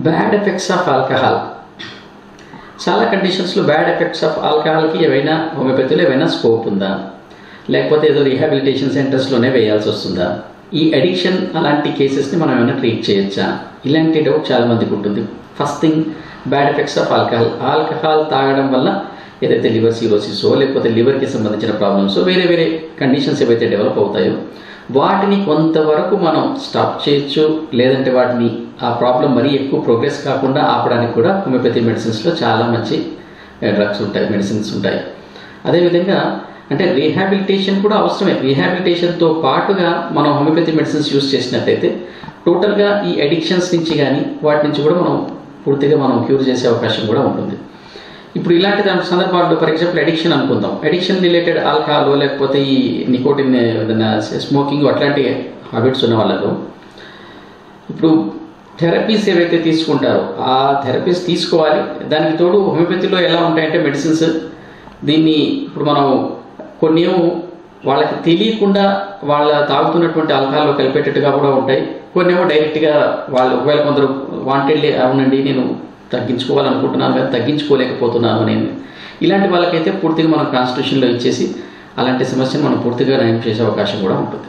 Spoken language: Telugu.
Bad effects of alcohol. చాలా కండిషన్స్లో బ్యాడ్ ఎఫెక్ట్స్ ఆఫ్ ఆల్కహాల్కి ఏవైనా హోమియోపతిలో ఏవైనా స్కోప్ ఉందా, లేకపోతే ఏదో రీహాబిలిటేషన్ సెంటర్స్లోనే వేయాల్సి వస్తుందా, ఈ అడిక్షన్ అలాంటి కేసెస్ని మనం ఏమైనా ట్రీట్ చేయొచ్చా, ఇలాంటి డౌట్ చాలామందికి ఉంటుంది. First thing, bad effects of alcohol. Alcohol తాగడం వల్ల ఏదైతే లివర్ సిరోసిసో లేకపోతే లివర్కి సంబంధించిన ప్రాబ్లమ్స్ వేరే వేరే కండిషన్స్ ఏవైతే డెవలప్ అవుతాయో వాటిని కొంతవరకు మనం స్టాప్ చేయొచ్చు, లేదంటే వాటిని ఆ ప్రాబ్లం మరీ ఎక్కువ ప్రోగ్రెస్ కాకుండా ఆపడానికి కూడా హోమియోపతి మెడిసిన్స్లో చాలా మంచి డ్రగ్స్ ఉంటాయి, మెడిసిన్స్ ఉంటాయి. అదేవిధంగా అంటే రీహాబిలిటేషన్ కూడా అవసరమే. రీహాబిలిటేషన్తో పాటుగా మనం హోమియోపతి మెడిసిన్స్ యూస్ చేసినట్టయితే టోటల్గా ఈ అడిక్షన్స్ నుంచి కానీ వాటి నుంచి కూడా మనం పూర్తిగా మనం క్యూర్ చేసే అవకాశం కూడా ఉంటుంది. ఇప్పుడు ఇలాంటి సందర్భాల్లో ఫర్ ఎగ్జాంపుల్ అడిక్షన్ అనుకుందాం, అడిక్షన్ రిలేటెడ్ ఆల్కహాల్ లేకపోతే ఈ నికోటిన్ ఏదైనా స్మోకింగ్ అట్లాంటి హ్యాబిట్స్ ఉన్న వాళ్ళలో ఇప్పుడు థెరపీస్ ఏవైతే తీసుకుంటారో ఆ థెరపీస్ తీసుకోవాలి. దానికి తోడు హోమియోపతిలో ఎలా ఉంటాయంటే మెడిసిన్స్ దీన్ని ఇప్పుడు మనం కొన్ని వాళ్ళకి తెలియకుండా వాళ్ళ తాగుతున్నటువంటి ఆల్కహాల్లో కలిపేటట్టుగా కూడా ఉంటాయి. కొన్ని డైరెక్ట్గా వాళ్ళు ఒకవేళ కొందరు వాంటెడ్లీ అవునండి నేను తగ్గించుకోవాలనుకుంటున్నాను కానీ తగ్గించుకోలేకపోతున్నాను నేను, ఇలాంటి వాళ్ళకైతే పూర్తిగా మనం కాన్స్టిట్యూషన్లో ఇచ్చేసి అలాంటి సమస్యను మనం పూర్తిగా నయం చేసే అవకాశం కూడా ఉంటుంది.